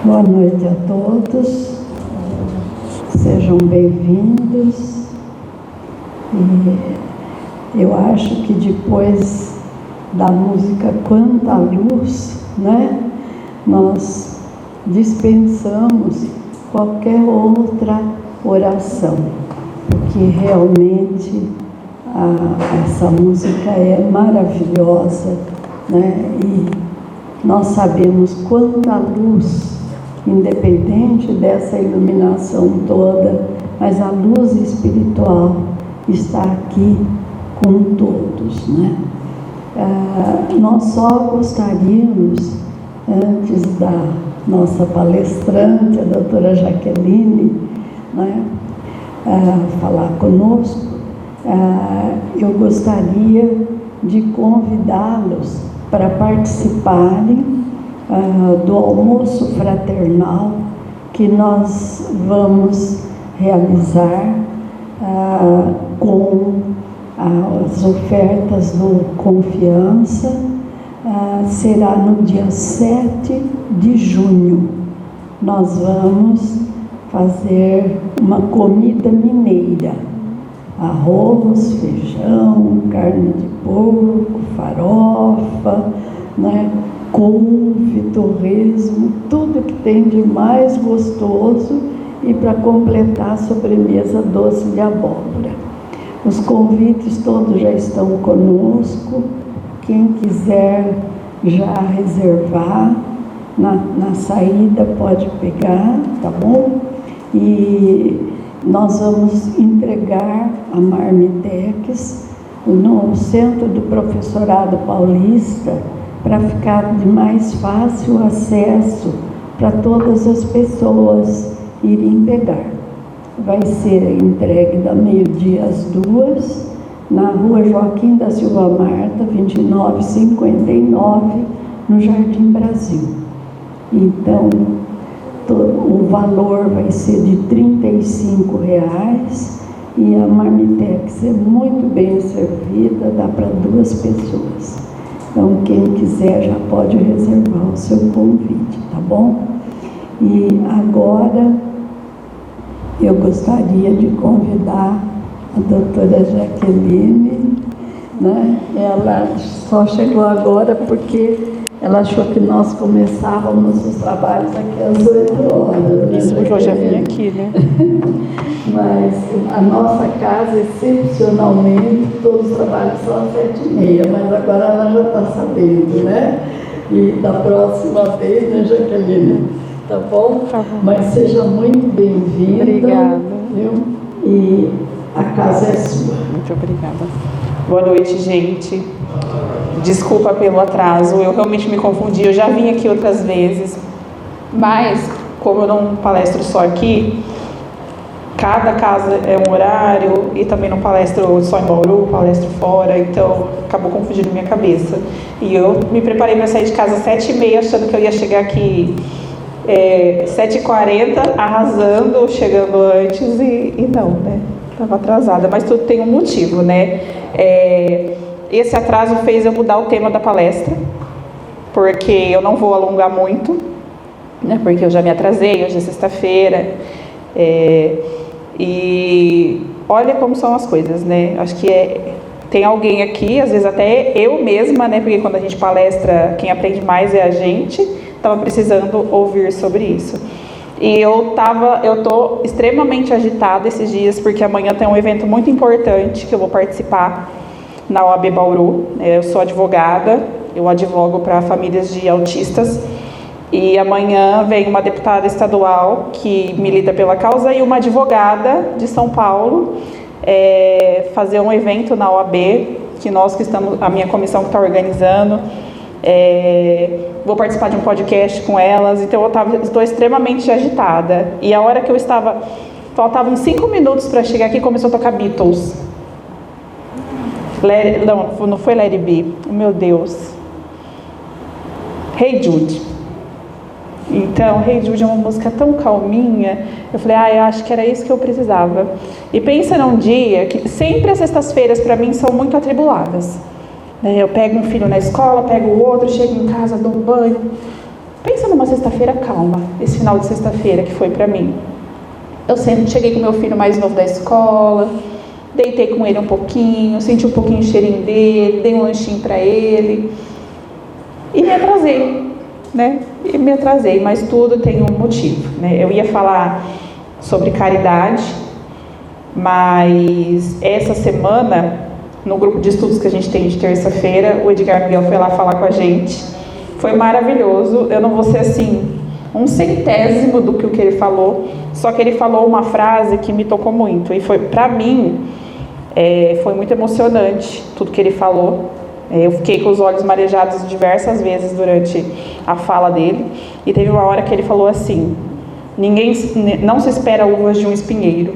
Boa noite a todos, sejam bem-vindos. E eu acho que depois da música Quanta Luz, né, nós dispensamos qualquer outra oração, porque realmente essa música é maravilhosa, né, e nós sabemos quanta luz, independente dessa iluminação toda, mas a luz espiritual está aqui com todos, né? Nós só gostaríamos, antes da nossa palestrante, a doutora Jaqueline, né, falar conosco, eu gostaria de convidá-los para participarem do almoço fraternal que nós vamos realizar com as ofertas do Confiança. Será no dia 7 de junho. Nós vamos fazer uma comida mineira: arroz, feijão, carne de porco, farofa, né, couve, torresmo, tudo que tem de mais gostoso, e para completar a sobremesa, doce de abóbora. Os convites todos já estão conosco. Quem quiser já reservar na saída pode pegar, tá bom? E nós vamos entregar a Marmitex no Centro do Professorado Paulista, para ficar de mais fácil acesso para todas as pessoas irem pegar. Vai ser entregue da meio-dia às 2, na Rua Joaquim da Silva Marta, 2959, no Jardim Brasil. Então, o valor vai ser de R$35, e a Marmitex é muito bem servida, dá para 2 pessoas. Então, quem quiser já pode reservar o seu convite, tá bom? E agora, eu gostaria de convidar a doutora Jaqueline, né? Ela só chegou agora porque ela achou que nós começávamos os trabalhos aqui às 8 horas. Isso, porque eu já vim aqui, né? Mas a nossa casa, excepcionalmente, todos os trabalhos são às 7h30, mas agora ela já está sabendo, né? E da próxima vez, né, Jaqueline? Tá bom? Tá bom. Mas seja muito bem-vinda. Obrigada. Viu? E a casa é sua. Muito obrigada. Boa noite, gente. Desculpa pelo atraso, eu realmente me confundi. Eu já vim aqui outras vezes, mas como eu não palestro só aqui, cada casa é um horário, e também não palestro só em Bauru, palestro fora, então acabou confundindo minha cabeça. E eu me preparei para sair de casa às 7h30, achando que eu ia chegar aqui 7h40, arrasando, chegando antes, e não, né? Estava atrasada, mas tudo tem um motivo, né? Esse atraso fez eu mudar o tema da palestra, porque eu não vou alongar muito, né? Porque eu já me atrasei, hoje é sexta-feira, e olha como são as coisas, né? Acho que tem alguém aqui, às vezes até eu mesma, né? Porque quando a gente palestra, quem aprende mais é a gente. Estava precisando ouvir sobre isso. E eu tô extremamente agitada esses dias, porque amanhã tem um evento muito importante que eu vou participar na OAB Bauru. Eu sou advogada, eu advogo para famílias de autistas. E amanhã vem uma deputada estadual que milita pela causa e uma advogada de São Paulo fazer um evento na OAB, que estamos, a minha comissão que está organizando. Vou participar de um podcast com elas, então estou extremamente agitada. E a hora que faltavam 5 minutos para chegar aqui, começou a tocar Beatles. Não foi Let It Be, meu Deus. Hey Jude. Então, Hey Jude é uma música tão calminha. Eu falei, eu acho que era isso que eu precisava. E pensa num dia que sempre as sextas-feiras para mim são muito atribuladas. Eu pego um filho na escola, pego o outro, chego em casa, dou um banho, Pensa numa sexta-feira calma, esse final de sexta-feira que foi para mim. Eu sempre cheguei com meu filho mais novo da escola, deitei com ele um pouquinho, senti um pouquinho o cheirinho dele, dei um lanchinho para ele e me atrasei, né? Mas tudo tem um motivo, né? Eu ia falar sobre caridade, mas essa semana, no grupo de estudos que a gente tem de terça-feira, o Edgar Miguel foi lá falar com a gente. Foi maravilhoso. Eu não vou ser assim, 1/100º do que ele falou, só que ele falou uma frase que me tocou muito. E foi, para mim, foi muito emocionante tudo que ele falou. Eu fiquei com os olhos marejados diversas vezes durante a fala dele. E teve uma hora que ele falou assim: não se espera uvas de um espinheiro.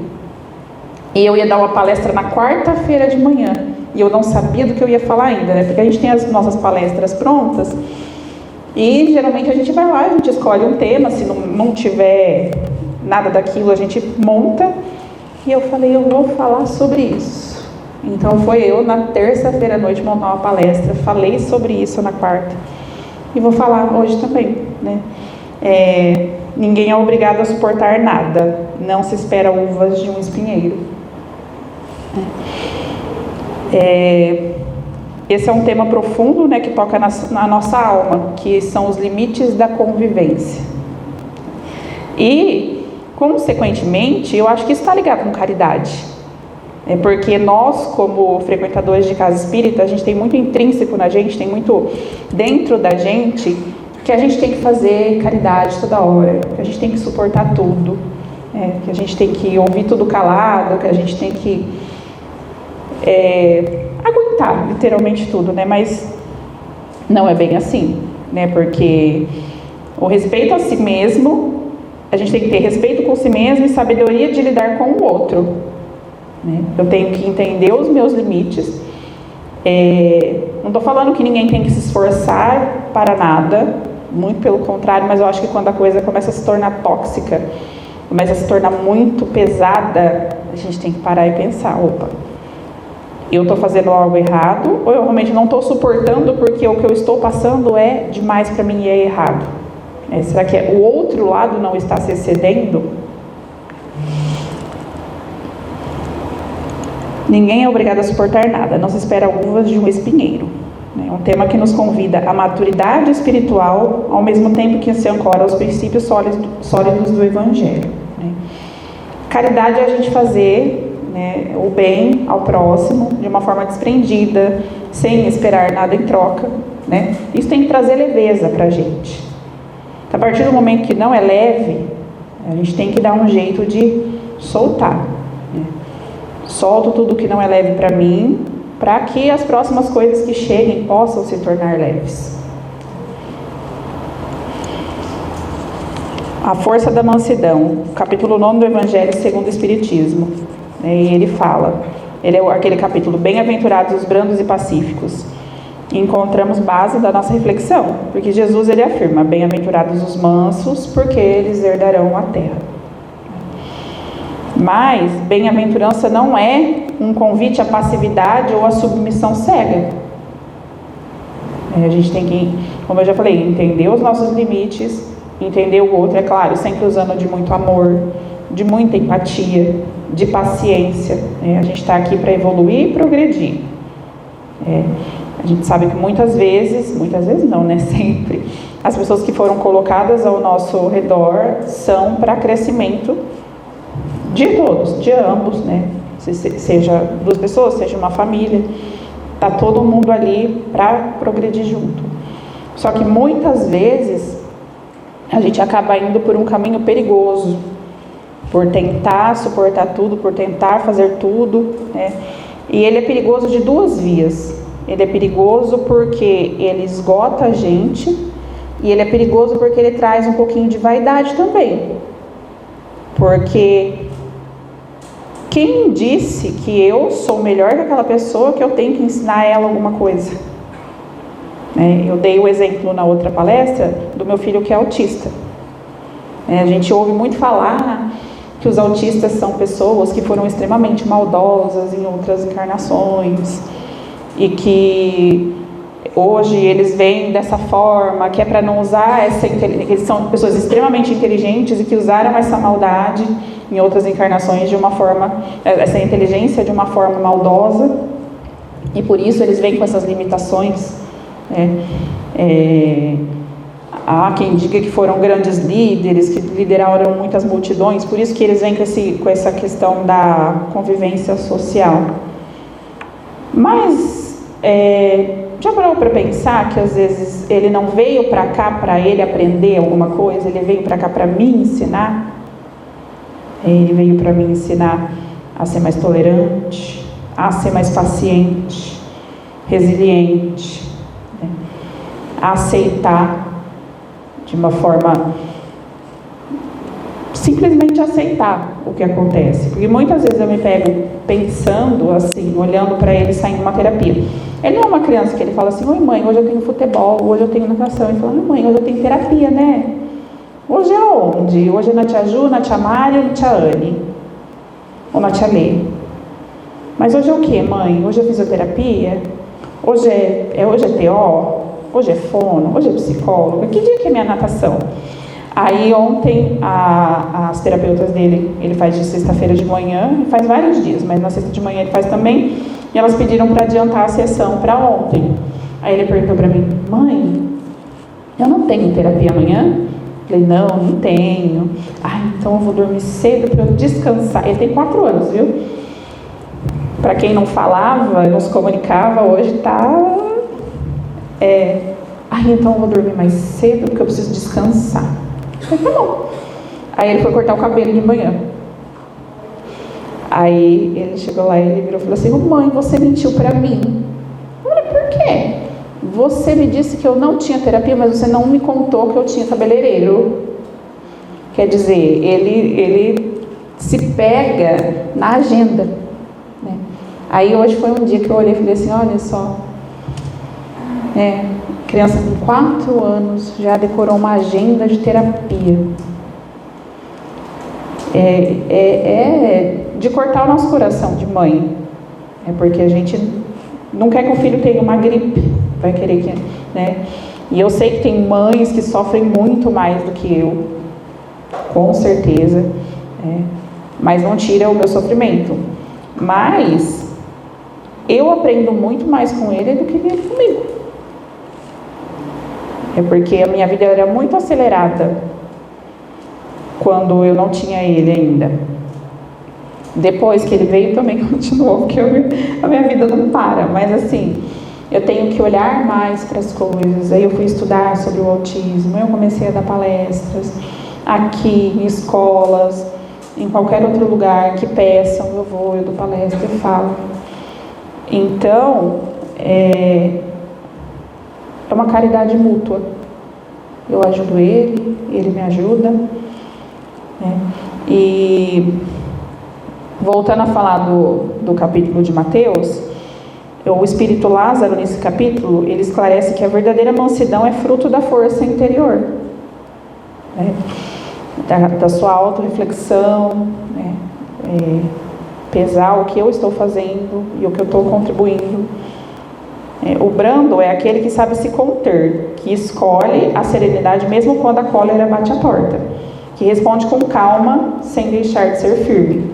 E eu ia dar uma palestra na quarta-feira de manhã. E eu não sabia do que eu ia falar ainda, né? Porque a gente tem as nossas palestras prontas. E geralmente a gente vai lá, a gente escolhe um tema. Se não tiver nada daquilo, a gente monta. E eu falei, eu vou falar sobre isso. Então foi eu, na terça-feira à noite, montar uma palestra. Falei sobre isso na quarta. E vou falar hoje também, né? Ninguém é obrigado a suportar nada. Não se espera uvas de um espinheiro. Esse é um tema profundo, né, que toca na nossa alma, que são os limites da convivência. E, consequentemente, eu acho que isso está ligado com caridade. Porque nós, como frequentadores de casa espírita, a gente tem muito intrínseco na gente, tem muito dentro da gente, que a gente tem que fazer caridade toda hora, que a gente tem que suportar tudo, que a gente tem que ouvir tudo calado, que a gente tem que aguentar literalmente tudo, né? Mas não é bem assim, né? Porque o respeito a si mesmo, a gente tem que ter respeito com si mesmo e sabedoria de lidar com o outro, né? Eu tenho que entender os meus limites. Não estou falando que ninguém tem que se esforçar para nada, muito pelo contrário, mas eu acho que quando a coisa começa a se tornar tóxica, começa a se tornar muito pesada, a gente tem que parar e pensar, opa, eu estou fazendo algo errado, ou eu realmente não estou suportando porque o que eu estou passando é demais para mim e é errado? Será que o outro lado não está se excedendo? Ninguém é obrigado a suportar nada, não se espera uvas de um espinheiro. É um tema que nos convida à maturidade espiritual, ao mesmo tempo que se ancora aos princípios sólidos do Evangelho. Caridade é a gente fazer o bem ao próximo de uma forma desprendida, sem esperar nada em troca. Isso tem que trazer leveza para a gente. A partir do momento que não é leve, a gente tem que dar um jeito de soltar. Solto tudo que não é leve para mim, para que as próximas coisas que cheguem possam se tornar leves. A força da mansidão, capítulo 9 do Evangelho segundo o Espiritismo. E ele fala, ele é aquele capítulo, bem-aventurados os brandos e pacíficos. E encontramos base da nossa reflexão, porque Jesus ele afirma, bem-aventurados os mansos, porque eles herdarão a terra. Mas bem-aventurança não é um convite à passividade ou à submissão cega. A gente tem que, como eu já falei, entender os nossos limites, entender o outro, é claro, sempre usando de muito amor, de muita empatia, de paciência. A gente está aqui para evoluir e progredir. A gente sabe que muitas vezes não, né? Sempre, as pessoas que foram colocadas ao nosso redor são para crescimento de todos, de ambos, né? Seja duas pessoas, seja uma família, tá todo mundo ali para progredir junto. Só que muitas vezes a gente acaba indo por um caminho perigoso, por tentar suportar tudo, por tentar fazer tudo, né? E ele é perigoso de duas vias. Ele é perigoso porque ele esgota a gente, e ele é perigoso porque ele traz um pouquinho de vaidade também. Porque quem disse que eu sou melhor que aquela pessoa que eu tenho que ensinar ela alguma coisa? Eu dei o exemplo na outra palestra do meu filho que é autista. A gente ouve muito falar que os autistas são pessoas que foram extremamente maldosas em outras encarnações e que hoje eles veem dessa forma, que é para não usar essa inteligência, eles são pessoas extremamente inteligentes e que usaram essa maldade em outras encarnações de uma forma, essa inteligência de uma forma maldosa, e por isso eles vêm com essas limitações. Há quem diga que foram grandes líderes, que lideraram muitas multidões, por isso que eles vêm com essa questão da convivência social. Mas já parou para pensar que às vezes ele não veio para cá para ele aprender alguma coisa, ele veio para cá para me ensinar? Ele veio para me ensinar a ser mais tolerante, a ser mais paciente, resiliente, a aceitar de uma forma, simplesmente aceitar o que acontece. Porque muitas vezes eu me pego pensando assim, olhando para ele saindo de uma terapia. Ele não é uma criança que ele fala assim: oi mãe, hoje eu tenho futebol, hoje eu tenho natação. Ele fala: mãe, hoje eu tenho terapia, né? Hoje é onde? Hoje é na tia Ju, na tia Mari ou na tia Anne? Ou na tia Lê? Mas hoje é o que, mãe? Hoje é fisioterapia? Hoje é TO? Hoje é fono? Hoje é psicóloga? Que dia que é minha natação? Aí ontem, as terapeutas dele, ele faz de sexta-feira de manhã, faz vários dias, mas na sexta de manhã ele faz também, e elas pediram para adiantar a sessão para ontem. Aí ele perguntou para mim: mãe, eu não tenho terapia amanhã? Eu falei: não tenho. Então eu vou dormir cedo para eu descansar. Ele tem 4 anos, viu? Para quem não falava, não se comunicava, hoje está... então eu vou dormir mais cedo porque eu preciso descansar. Eu falei: tá bom. Aí ele foi cortar o cabelo de manhã. Aí ele chegou lá e ele virou e falou assim: mãe, você mentiu para mim. Eu falei: por quê? Você me disse que eu não tinha terapia, mas você não me contou que eu tinha cabeleireiro. Quer dizer, ele se pega na agenda, né? Aí hoje foi um dia que eu olhei e falei assim: olha só, criança com 4 anos já decorou uma agenda de terapia. De cortar o nosso coração de mãe. Porque a gente não quer que o filho tenha uma gripe, vai querer que, né? E eu sei que tem mães que sofrem muito mais do que eu, com certeza, mas não tira o meu sofrimento. Mas eu aprendo muito mais com ele do que ele comigo. Porque a minha vida era muito acelerada quando eu não tinha ele ainda. Depois que ele veio também continuou, porque a minha vida não para. Mas assim, eu tenho que olhar mais para as coisas. Aí eu fui estudar sobre o autismo, eu comecei a dar palestras aqui, em escolas, em qualquer outro lugar que peçam, eu vou, eu dou palestra, eu falo. Então, é uma caridade mútua. Eu ajudo ele, ele me ajuda. E voltando a falar do capítulo de Mateus, o Espírito Lázaro, nesse capítulo, ele esclarece que a verdadeira mansidão é fruto da força interior, da sua autorreflexão, pesar o que eu estou fazendo e o que eu estou contribuindo. O brando é aquele que sabe se conter, que escolhe a serenidade mesmo quando a cólera bate a porta, que responde com calma sem deixar de ser firme.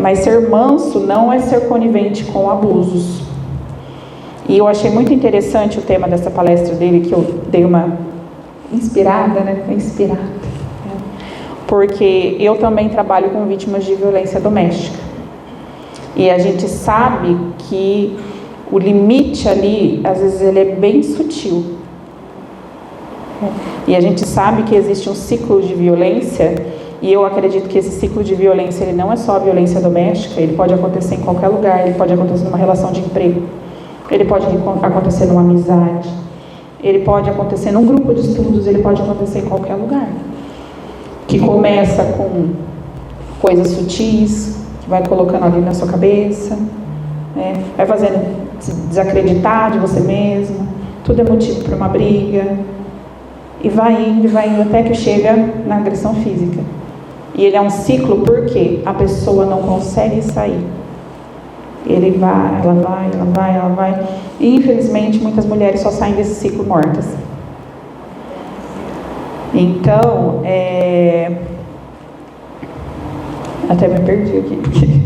Mas ser manso não é ser conivente com abusos. E eu achei muito interessante o tema dessa palestra dele, que eu dei uma inspirada, porque eu também trabalho com vítimas de violência doméstica. E a gente sabe que o limite ali, às vezes, ele é bem sutil. E a gente sabe que existe um ciclo de violência, e eu acredito que esse ciclo de violência, ele não é só a violência doméstica, ele pode acontecer em qualquer lugar, ele pode acontecer numa relação de emprego, ele pode acontecer numa amizade, ele pode acontecer num grupo de estudos, ele pode acontecer em qualquer lugar. Que começa com coisas sutis, que vai colocando ali na sua cabeça, vai fazendo desacreditar de você mesmo, tudo é motivo para uma briga, e vai indo até que chega na agressão física. E ele é um ciclo porque a pessoa não consegue sair. Ele vai, ela vai, ela vai, ela vai. E infelizmente muitas mulheres só saem desse ciclo mortas. Então, até me perdi aqui.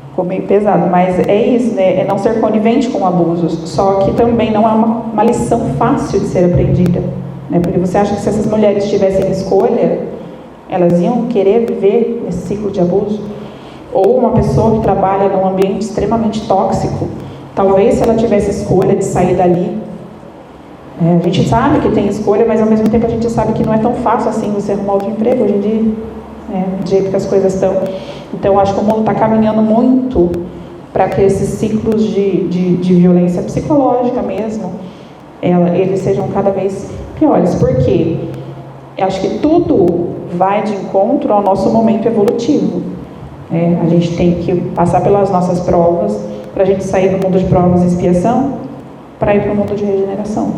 Ficou meio pesado, mas é isso, né? É não ser conivente com abusos. Só que também não é uma lição fácil de ser aprendida, né? Porque você acha que se essas mulheres tivessem escolha, elas iam querer viver nesse ciclo de abuso? Ou uma pessoa que trabalha num ambiente extremamente tóxico, talvez se ela tivesse escolha de sair dali, a gente sabe que tem escolha, mas ao mesmo tempo a gente sabe que não é tão fácil assim você arrumar outro emprego hoje em dia, do jeito que as coisas estão. Então acho que o mundo está caminhando muito para que esses ciclos de violência psicológica mesmo, eles sejam cada vez piores. Por quê? Eu acho que tudo vai de encontro ao nosso momento evolutivo. A gente tem que passar pelas nossas provas para a gente sair do mundo de provas e expiação para ir para o mundo de regeneração.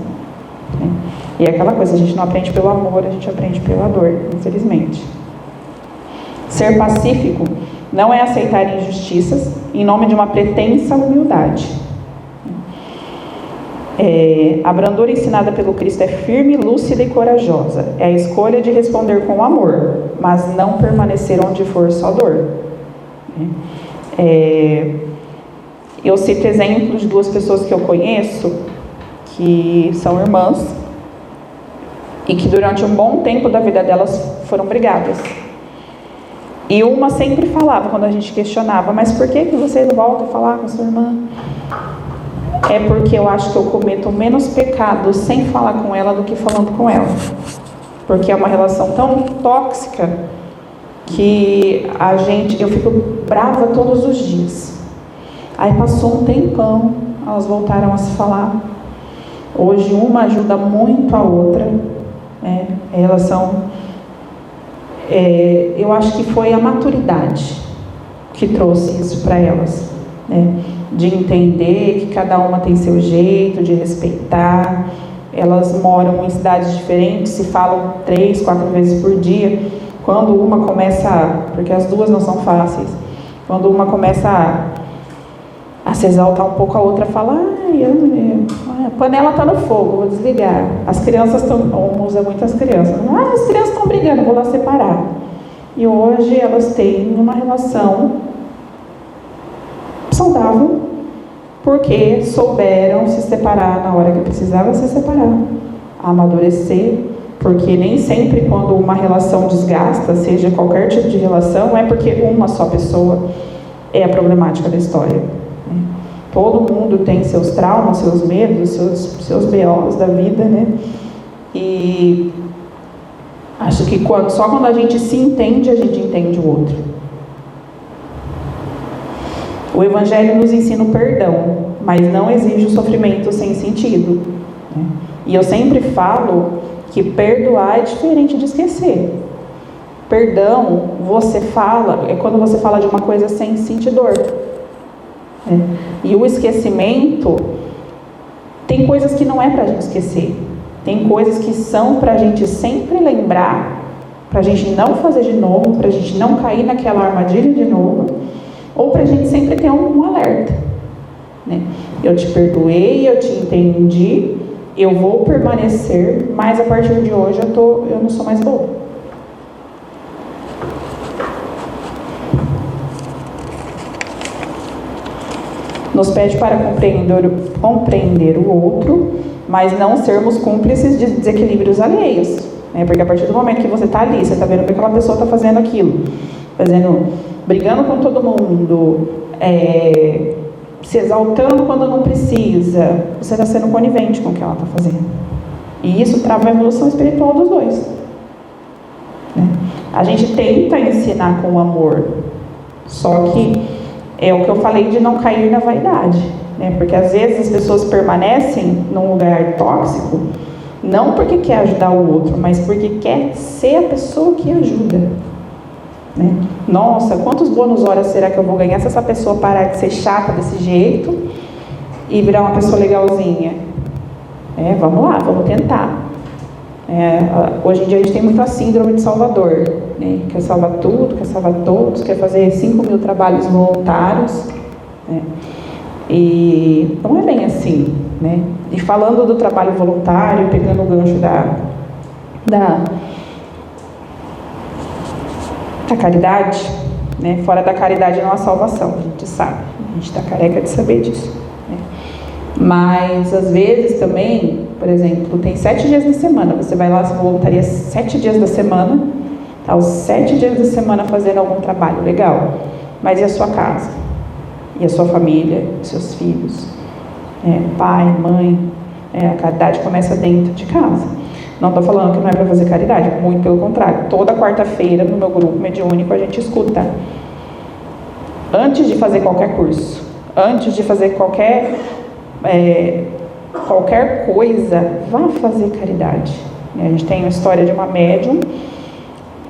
E é aquela coisa, a gente não aprende pelo amor, a gente aprende pela dor, infelizmente. Ser pacífico não é aceitar injustiças em nome de uma pretensa humildade. A brandura ensinada pelo Cristo é firme, lúcida e corajosa. É a escolha de responder com amor, mas não permanecer onde for só dor. Eu cito exemplos de duas pessoas que eu conheço, que são irmãs, e que durante um bom tempo da vida delas foram brigadas. E uma sempre falava, quando a gente questionava, mas por que você não volta a falar com a sua irmã? É porque eu acho que eu cometo menos pecado sem falar com ela do que falando com ela. Porque é uma relação tão tóxica que eu fico brava todos os dias. Aí passou um tempão, elas voltaram a se falar. Hoje uma ajuda muito a outra, elas são... eu acho que foi a maturidade que trouxe isso para elas, de entender que cada uma tem seu jeito, de respeitar. Elas moram em cidades diferentes, se falam 3, 4 vezes por dia. Quando uma começa, porque as duas não são fáceis, quando uma começa a se exaltar um pouco, a outra fala, a panela está no fogo, vou desligar. As crianças estão, usa muitas crianças, as crianças estão brigando, vou lá separar. E hoje elas têm uma relação saudável, porque souberam se separar na hora que precisava se separar, amadurecer, porque nem sempre quando uma relação desgasta, seja qualquer tipo de relação, é porque uma só pessoa é a problemática da história. Todo mundo tem seus traumas, seus medos, seus BOs da vida, E acho que só quando a gente se entende, a gente entende o outro. O Evangelho nos ensina o perdão, mas não exige o sofrimento sem sentido. E eu sempre falo que perdoar é diferente de esquecer. Perdão, é quando você fala de uma coisa sem sentir dor. E o esquecimento, tem coisas que não é para a gente esquecer. Tem coisas que são para a gente sempre lembrar, para a gente não fazer de novo, para a gente não cair naquela armadilha de novo, ou para a gente sempre ter um alerta. Eu te perdoei, eu te entendi, eu vou permanecer, mas a partir de hoje eu não sou mais boa. Nos pede para compreender o outro, mas não sermos cúmplices de desequilíbrios alheios. Porque a partir do momento que você está ali, você está vendo que aquela pessoa está fazendo aquilo, brigando com todo mundo, se exaltando quando não precisa, você está sendo conivente com o que ela está fazendo. E isso trava a evolução espiritual dos dois. A gente tenta ensinar com amor, só que é o que eu falei de não cair na vaidade, porque às vezes as pessoas permanecem num lugar tóxico, não porque quer ajudar o outro, mas porque quer ser a pessoa que ajuda. Nossa, quantos bônus horas será que eu vou ganhar se essa pessoa parar de ser chata desse jeito e virar uma pessoa legalzinha? Vamos lá, vamos tentar. Hoje em dia a gente tem muito a síndrome de Salvador, quer salvar tudo, quer salvar todos, quer fazer 5.000 trabalhos voluntários, né? E não é bem assim, né? E falando do trabalho voluntário, pegando o gancho da caridade, né? Fora da caridade não há salvação, a gente sabe, a gente está careca de saber disso, né? Mas às vezes também, por exemplo, tem 7 dias na semana, você vai lá, se voluntaria 7 dias da semana, tá os 7 dias da semana fazendo algum trabalho legal, mas e a sua casa? E a sua família, seus filhos, pai, mãe, a caridade começa dentro de casa. Não estou falando que não é para fazer caridade, muito pelo contrário. Toda quarta-feira no meu grupo mediúnico a gente escuta. Antes de fazer qualquer curso, antes de fazer qualquer coisa, vá fazer caridade. A gente tem uma história de uma médium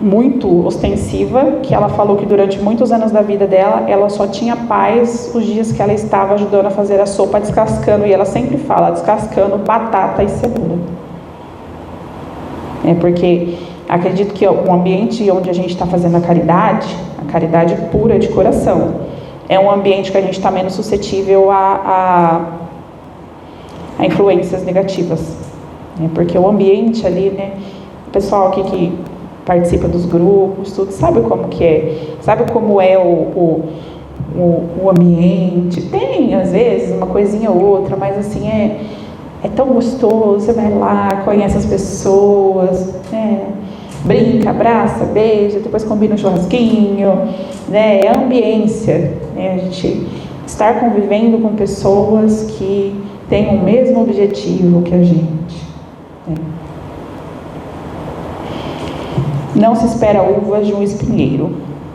muito ostensiva, que ela falou que durante muitos anos da vida dela, ela só tinha paz os dias que ela estava ajudando a fazer a sopa descascando, e ela sempre fala, descascando batata e cebola. Porque acredito que o ambiente onde a gente está fazendo a caridade pura de coração, é um ambiente que a gente está menos suscetível a influências negativas. Porque o ambiente ali, né, o pessoal aqui que participa dos grupos, tudo, sabe como que é, sabe como é o ambiente. Tem, às vezes, uma coisinha ou outra, mas assim, é tão gostoso, você vai lá, conhece as pessoas, brinca, abraça, beija, depois combina um churrasquinho, né? É a ambiência, né? A gente estar convivendo com pessoas que têm o mesmo objetivo que a gente, né? Não se espera uvas de um espinheiro,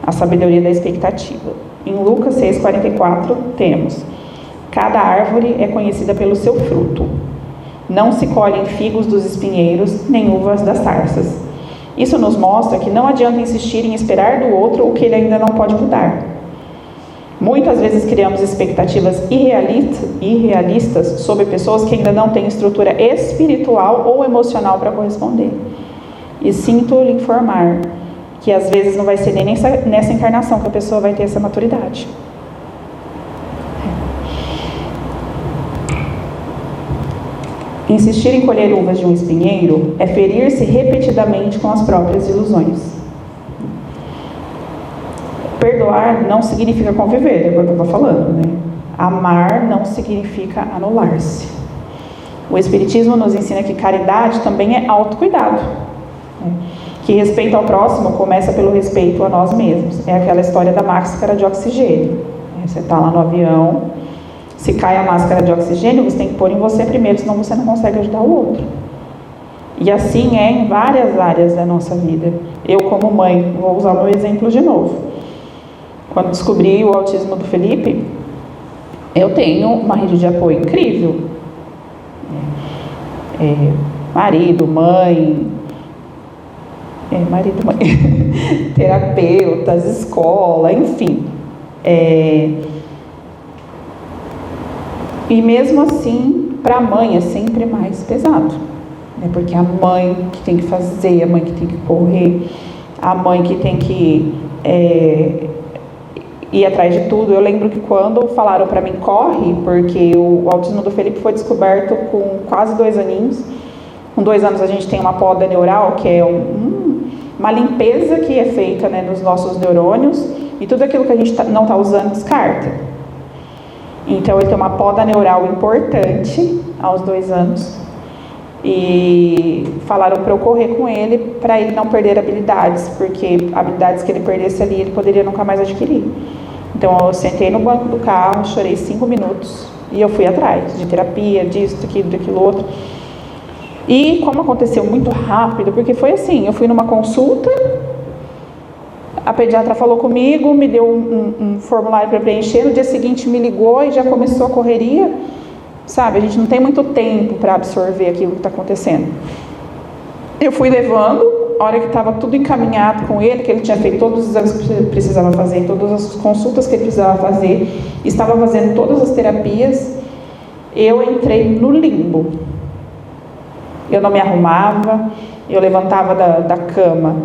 a sabedoria da expectativa. Em Lucas 6,44 temos: cada árvore é conhecida pelo seu fruto. Não se colhem figos dos espinheiros, nem uvas das sarças. Isso nos mostra que não adianta insistir em esperar do outro o que ele ainda não pode mudar. Muitas vezes criamos expectativas irrealistas sobre pessoas que ainda não têm estrutura espiritual ou emocional para corresponder. E sinto lhe informar que às vezes não vai ser nem nessa encarnação que a pessoa vai ter essa maturidade. Insistir em colher uvas de um espinheiro é ferir-se repetidamente com as próprias ilusões. Perdoar não significa conviver, é o que eu estou falando, né? Amar não significa anular-se. O Espiritismo nos ensina que caridade também é autocuidado, né? Que respeito ao próximo começa pelo respeito a nós mesmos. É aquela história da máscara de oxigênio. Você está lá no avião, se cai a máscara de oxigênio, você tem que pôr em você primeiro, senão você não consegue ajudar o outro. E assim é em várias áreas da nossa vida. Eu, como mãe, vou usar o meu exemplo de novo. Quando descobri o autismo do Felipe, eu tenho uma rede de apoio incrível. Marido, mãe, terapeutas, escola, enfim. E mesmo assim, para a mãe é sempre mais pesado, né? Porque a mãe que tem que fazer, a mãe que tem que correr, a mãe que tem que ir atrás de tudo. Eu lembro que quando falaram para mim, corre, porque o autismo do Felipe foi descoberto com quase 2 aninhos. Com 2 anos a gente tem uma poda neural, que é uma limpeza que é feita, né, nos nossos neurônios, e tudo aquilo que a gente não está usando descarta. Então ele tem uma poda neural importante aos 2 anos, e falaram para eu correr com ele, para ele não perder habilidades, porque habilidades que ele perdesse ali, ele poderia nunca mais adquirir. Então eu sentei no banco do carro, chorei 5 minutos, e eu fui atrás de terapia, disso, daquilo outro. E como aconteceu muito rápido, porque foi assim, eu fui numa consulta, a pediatra falou comigo, me deu um formulário para preencher, no dia seguinte me ligou e já começou a correria, sabe? A gente não tem muito tempo para absorver aquilo que está acontecendo. Eu fui levando, a hora que estava tudo encaminhado com ele, que ele tinha feito todos os exames que precisava fazer, todas as consultas que ele precisava fazer, estava fazendo todas as terapias, eu entrei no limbo. Eu não me arrumava, eu levantava da cama,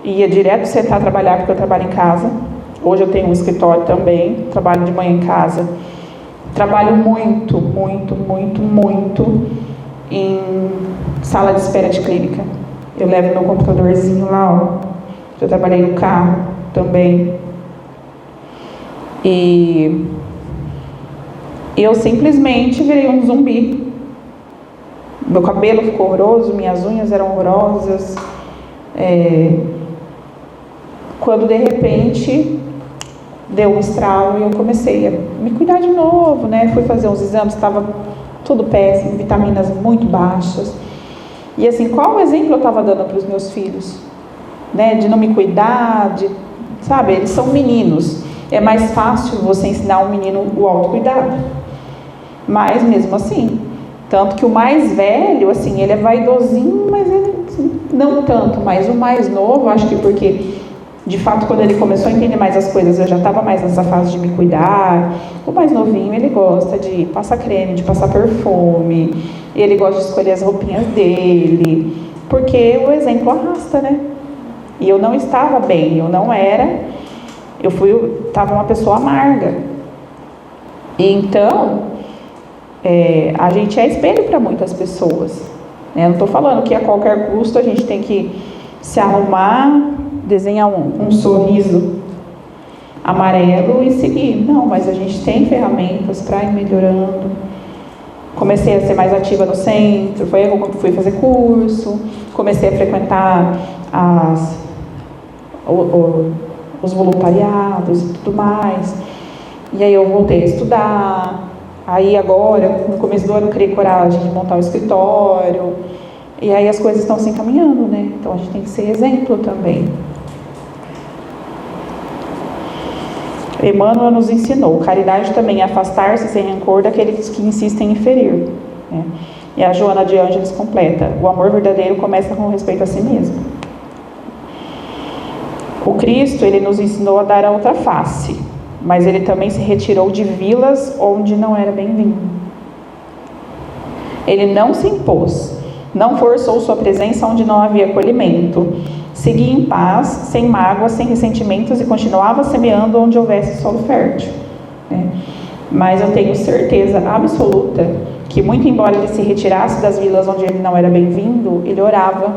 ia direto sentar a trabalhar, porque eu trabalho em casa, Hoje eu tenho um escritório também, trabalho de manhã em casa. Trabalho muito em sala de espera de clínica. Eu levo meu computadorzinho lá, ó. Já trabalhei no carro também. E eu simplesmente virei um zumbi. Meu cabelo ficou horroroso, minhas unhas eram horrorosas. Quando de repente deu um estralo e eu comecei a me cuidar de novo, né? Fui fazer uns exames, estava tudo péssimo, vitaminas muito baixas. E assim, qual exemplo eu estava dando para os meus filhos? Né? De não me cuidar, sabe? Eles são meninos. É mais fácil você ensinar um menino o autocuidado. Mas mesmo assim, tanto que o mais velho, assim, ele é vaidosinho, mas ele assim, não tanto. Mas o mais novo, acho que porque de fato, quando ele começou a entender mais as coisas, eu já estava mais nessa fase de me cuidar. O mais novinho, ele gosta de passar creme, de passar perfume. Ele gosta de escolher as roupinhas dele. Porque o exemplo arrasta, né? E eu não estava bem, eu não era. Estava uma pessoa amarga. E então, a gente é espelho para muitas pessoas. Né? Eu não estou falando que a qualquer custo a gente tem que se arrumar, desenhar um sorriso amarelo e seguir. Não, mas a gente tem ferramentas para ir melhorando. Comecei a ser mais ativa no centro, foi aí que eu fui fazer curso, comecei a frequentar os voluntariados e tudo mais. E aí eu voltei a estudar. Aí agora, no começo do ano, eu criei coragem de montar um escritório. E aí as coisas estão se encaminhando, né? Então a gente tem que ser exemplo também. Emmanuel nos ensinou, caridade também é afastar-se sem rancor daqueles que insistem em ferir. Né? E a Joana de Ângeles completa, o amor verdadeiro começa com respeito a si mesmo. O Cristo, ele nos ensinou a dar a outra face, mas ele também se retirou de vilas onde não era bem-vindo. Ele não se impôs, não forçou sua presença onde não havia acolhimento. Seguia em paz, sem mágoas, sem ressentimentos e continuava semeando onde houvesse solo fértil. Né? Mas eu tenho certeza absoluta que, muito embora ele se retirasse das vilas onde ele não era bem-vindo, ele orava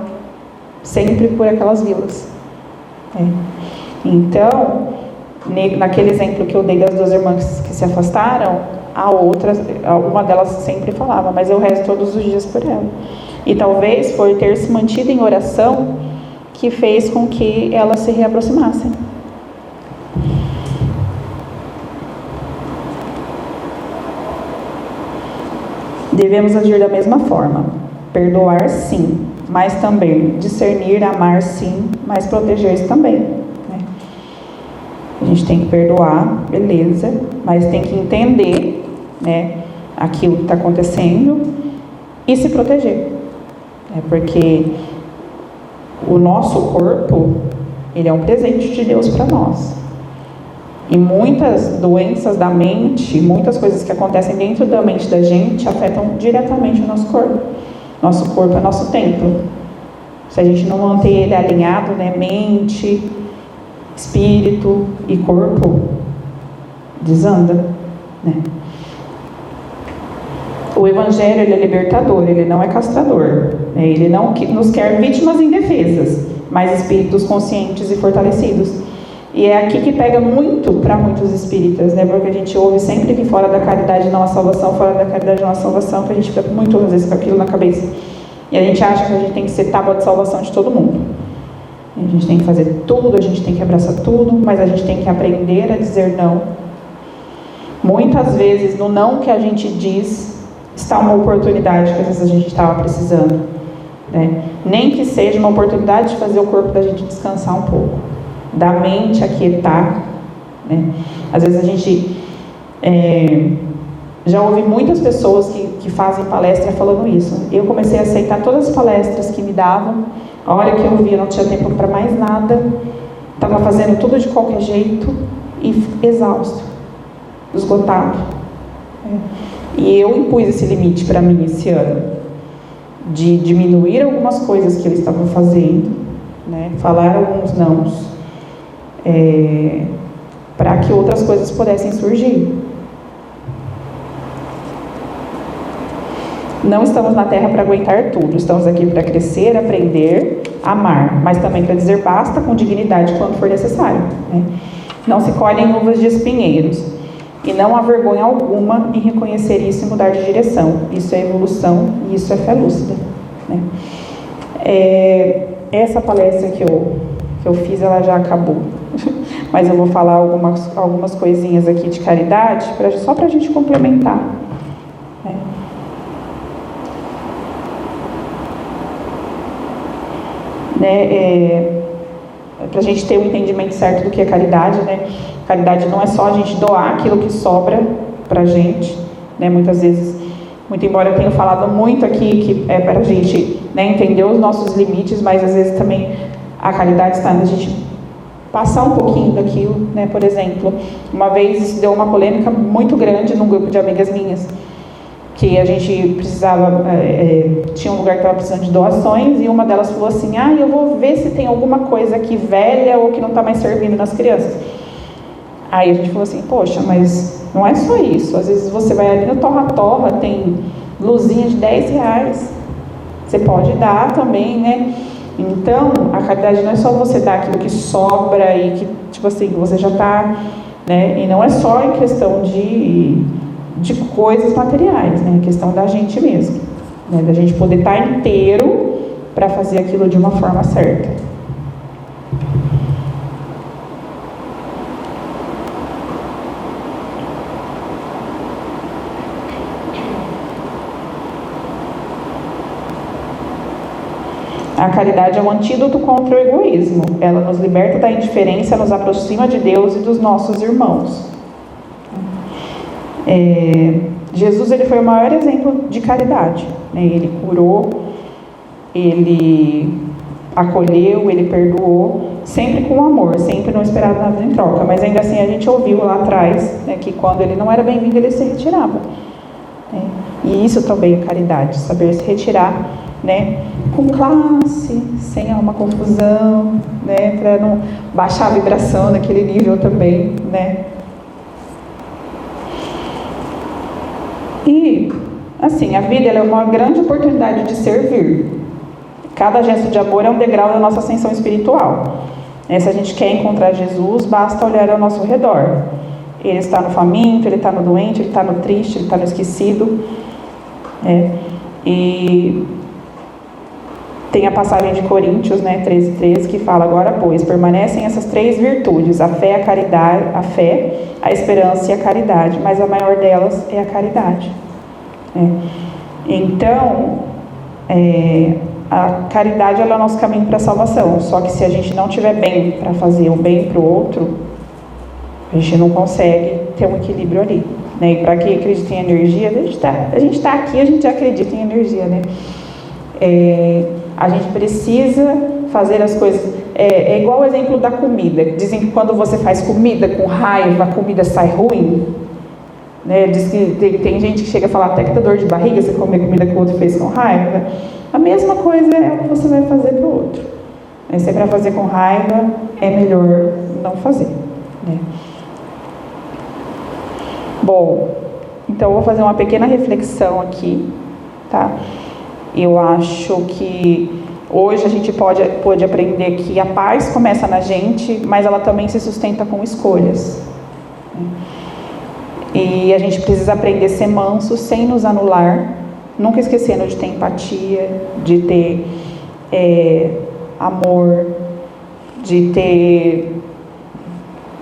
sempre por aquelas vilas. Né? Então, naquele exemplo que eu dei das duas irmãs que se afastaram, uma delas sempre falava, mas eu rezo todos os dias por ela. E talvez por ter se mantido em oração que fez com que elas se reaproximassem. Devemos agir da mesma forma, perdoar sim, mas também discernir, amar sim, mas proteger também. Né? A gente tem que perdoar, beleza, mas tem que entender, né, aquilo que está acontecendo e se proteger. Porque o nosso corpo, ele é um presente de Deus para nós. E muitas doenças da mente, muitas coisas que acontecem dentro da mente da gente, afetam diretamente o nosso corpo. Nosso corpo é nosso templo. Se a gente não manter ele alinhado, né, mente, espírito e corpo, desanda, né? O Evangelho, ele é libertador, ele não é castrador. Né? Ele não nos quer vítimas indefesas, mas espíritos conscientes e fortalecidos. E é aqui que pega muito para muitos espíritas, né? Porque a gente ouve sempre que fora da caridade não há salvação, fora da caridade não há salvação, que a gente fica muito às vezes com aquilo na cabeça. E a gente acha que a gente tem que ser tábua de salvação de todo mundo. A gente tem que fazer tudo, a gente tem que abraçar tudo, mas a gente tem que aprender a dizer não. Muitas vezes no não que a gente diz está uma oportunidade que às vezes a gente estava precisando. Né? Nem que seja uma oportunidade de fazer o corpo da gente descansar um pouco, da mente aquietar. Né? Às vezes a gente já ouvi muitas pessoas que fazem palestra falando isso. Eu comecei a aceitar todas as palestras que me davam. A hora que eu vi, eu não tinha tempo para mais nada, estava fazendo tudo de qualquer jeito e exausto, esgotado. E eu impus esse limite para mim esse ano, de diminuir algumas coisas que eu estava fazendo, né? Falar alguns nãos, para que outras coisas pudessem surgir. Não estamos na Terra para aguentar tudo, estamos aqui para crescer, aprender, amar, mas também para dizer basta com dignidade quando for necessário, né? Não se colhem uvas de espinheiros, e não há vergonha alguma em reconhecer isso e mudar de direção. Isso é evolução e isso é fé lúcida, né? Essa palestra que eu fiz, ela já acabou, mas eu vou falar algumas coisinhas aqui de caridade, só para a gente complementar, para a gente ter um entendimento certo do que é caridade, né? Caridade não é só a gente doar aquilo que sobra para a gente, né? Muitas vezes, muito embora eu tenha falado muito aqui que é para a gente, né, entender os nossos limites, mas às vezes também a caridade está na gente passar um pouquinho daquilo, né? Por exemplo, uma vez isso deu uma polêmica muito grande num grupo de amigas minhas, que a gente precisava, tinha um lugar que estava precisando de doações, e uma delas falou assim, eu vou ver se tem alguma coisa aqui velha ou que não está mais servindo nas crianças. Aí a gente falou assim, poxa, mas não é só isso, às vezes você vai ali no Torra-Torra, tem luzinha de R$10, você pode dar também, né? Então, a caridade não é só você dar aquilo que sobra e que, tipo assim, você já está, né? E não é só em questão de coisas materiais, né? A questão da gente mesmo, né? Da gente poder estar inteiro para fazer aquilo de uma forma certa. A caridade é um antídoto contra o egoísmo. Ela nos liberta da indiferença, nos aproxima de Deus e dos nossos irmãos. Jesus, ele foi o maior exemplo de caridade, né? Ele curou, ele acolheu, ele perdoou, sempre com amor, sempre não esperava nada em troca, mas ainda assim a gente ouviu lá atrás, né, que quando ele não era bem-vindo, ele se retirava, né? E isso também é caridade, saber se retirar, né, com classe, sem uma confusão, né, para não baixar a vibração naquele nível também, né. E, assim, a vida, ela é uma grande oportunidade de servir. Cada gesto de amor é um degrau da nossa ascensão espiritual. Se a gente quer encontrar Jesus, basta olhar ao nosso redor. Ele está no faminto, ele está no doente, ele está no triste, ele está no esquecido. E tem a passagem de Coríntios, né, 13:13, que fala, agora, pois, permanecem essas 3 virtudes, a fé, a caridade, a esperança e a caridade, mas a maior delas é a caridade. Então, a caridade, ela é o nosso caminho para a salvação, só que se a gente não tiver bem para fazer o bem para o outro, a gente não consegue ter um equilíbrio ali, né? E para quem acredita em energia, a gente está aqui, a gente acredita em energia, né? A gente precisa fazer as coisas. É igual o exemplo da comida. Dizem que quando você faz comida com raiva, a comida sai ruim, né? Diz que tem gente que chega a falar até que dá dor de barriga se comer comida que o outro fez com raiva, né? A mesma coisa é o que você vai fazer para o outro. Se é para fazer com raiva, é melhor não fazer, né? Bom, então eu vou fazer uma pequena reflexão aqui, tá? Eu acho que hoje a gente pode aprender que a paz começa na gente, mas ela também se sustenta com escolhas. E a gente precisa aprender a ser manso sem nos anular, nunca esquecendo de ter empatia, de ter amor, de ter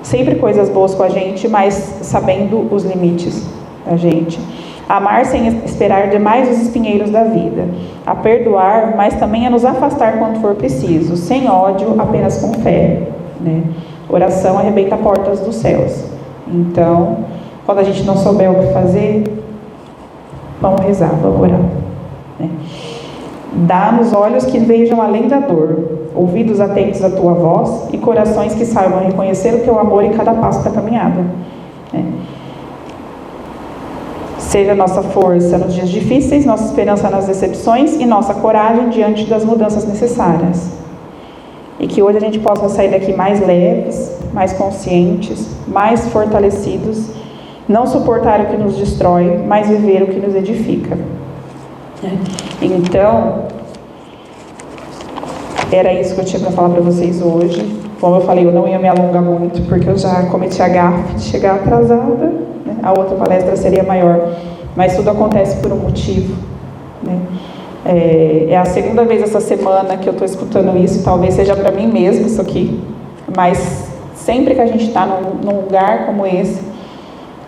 sempre coisas boas com a gente, mas sabendo os limites da gente. Amar sem esperar demais os espinheiros da vida. A perdoar, mas também a nos afastar quando for preciso. Sem ódio, apenas com fé, né? Oração arrebenta portas dos céus. Então, quando a gente não souber o que fazer, vamos rezar, vamos orar, né? Dá-nos olhos que vejam além da dor, ouvidos atentos à tua voz e corações que saibam reconhecer o teu amor em cada passo da caminhada, né? Seja nossa força nos dias difíceis, nossa esperança nas decepções e nossa coragem diante das mudanças necessárias. E que hoje a gente possa sair daqui mais leves, mais conscientes, mais fortalecidos, não suportar o que nos destrói, mas viver o que nos edifica. Então, era isso que eu tinha para falar para vocês hoje. Como eu falei, eu não ia me alongar muito, porque eu já cometi a gafe de chegar atrasada, né? A outra palestra seria maior, mas tudo acontece por um motivo, né? É a segunda vez essa semana que eu estou escutando isso, talvez seja para mim mesmo isso aqui, mas sempre que a gente está num lugar como esse,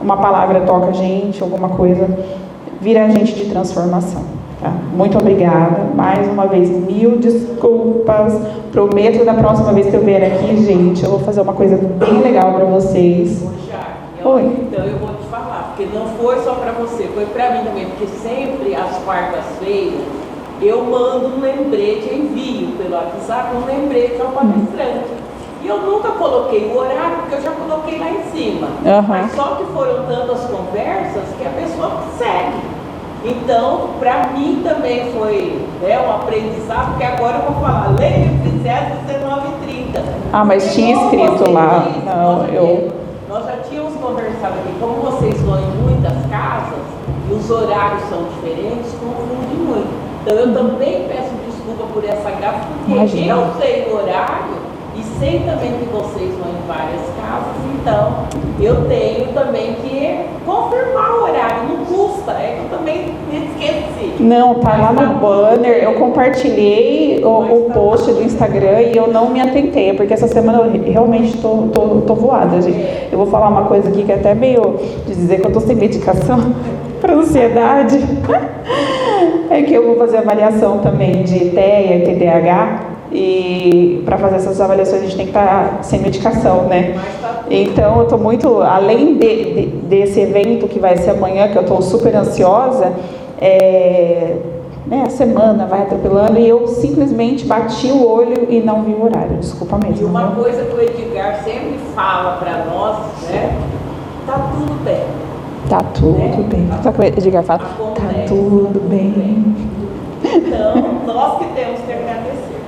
uma palavra toca a gente, alguma coisa, vira agente de transformação. Tá? Muito obrigada, mais uma vez, mil desculpas, prometo da próxima vez que eu vier aqui, gente, eu vou fazer uma coisa bem legal para vocês. Oi. Então eu vou te falar, porque não foi só para você, foi para mim também, porque sempre às quartas-feiras eu mando um lembrete, envio pelo WhatsApp um lembrete ao palestrante. E eu nunca coloquei o horário, porque eu já coloquei lá em cima. Mas só que foram tantas conversas que a pessoa segue. Então, para mim também foi um aprendizado, porque agora eu vou falar, lembre-se, às 19h30. Ah, mas tinha escrito lá. Nós já tínhamos conversado aqui, como vocês vão em muitas casas, e os horários são diferentes, confunde muito. Então eu também peço desculpa por essa gafe, porque eu sei o horário e sei também que vocês vão em várias casas, então eu tenho também que confirmar o horário, não custa, é que eu também me esqueci. Não, tá lá no banner, eu compartilhei o post do Instagram e eu não me atentei, porque essa semana eu realmente tô voada, gente. Eu vou falar uma coisa aqui que é até meio de dizer que eu tô sem medicação para ansiedade. É que eu vou fazer avaliação também de TEA e TDAH, e para fazer essas avaliações a gente tem que estar sem medicação, né? Então eu estou muito, além desse evento que vai ser amanhã, que eu estou super ansiosa, a semana vai atropelando e eu simplesmente bati o olho e não vi o horário, desculpa mesmo. E uma coisa que o Edgar sempre fala para nós, né? Tá tudo bem. Tá tudo bem. Só que o Edgar fala, tá tudo bem. Então, nós que temos que agradecer.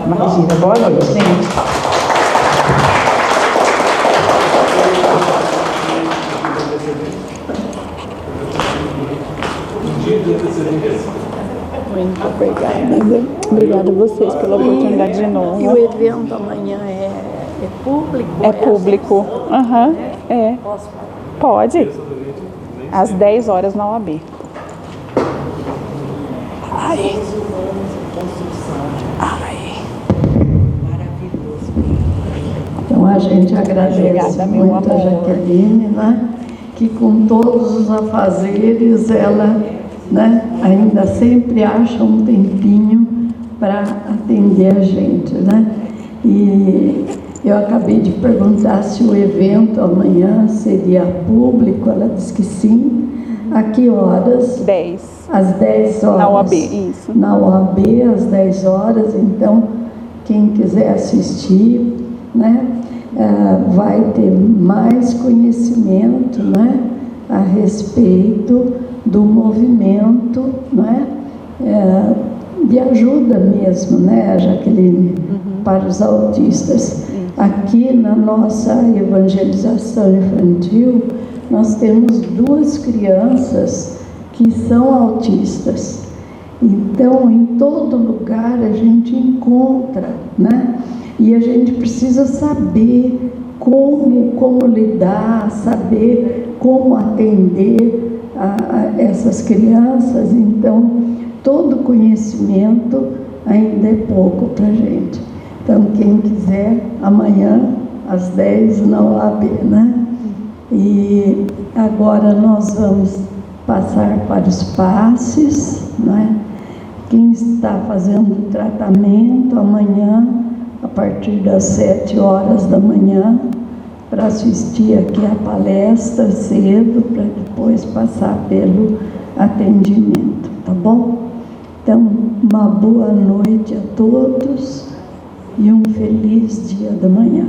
Imagina, boa noite, gente. Muito obrigada. Obrigada a vocês pela oportunidade de novo. E o evento amanhã é público? É público. Aham, é. Posso falar? Pode. Às 10 horas na OAB. Ai. Então a gente agradece muito a Jaqueline, né? Que com todos os afazeres ela, né, ainda sempre acha um tempinho para atender a gente, né? E eu acabei de perguntar se o evento amanhã seria público, ela disse que sim. A que horas? 10. Às 10 horas. Na OAB, isso. Na OAB, às 10 horas. Então, quem quiser assistir, né, vai ter mais conhecimento, né, a respeito do movimento, né, de ajuda mesmo, né, Jaqueline, para os autistas. Aqui na nossa evangelização infantil, nós temos 2 crianças que são autistas. Então, em todo lugar a gente encontra, né? E a gente precisa saber como lidar, saber como atender a essas crianças. Então, todo conhecimento ainda é pouco para a gente. Então, quem quiser, amanhã, às 10 na OAB, né? E agora nós vamos passar para os passes, né? Quem está fazendo o tratamento amanhã, a partir das 7 horas da manhã, para assistir aqui a palestra cedo, para depois passar pelo atendimento, tá bom? Então, uma boa noite a todos e um feliz dia da manhã.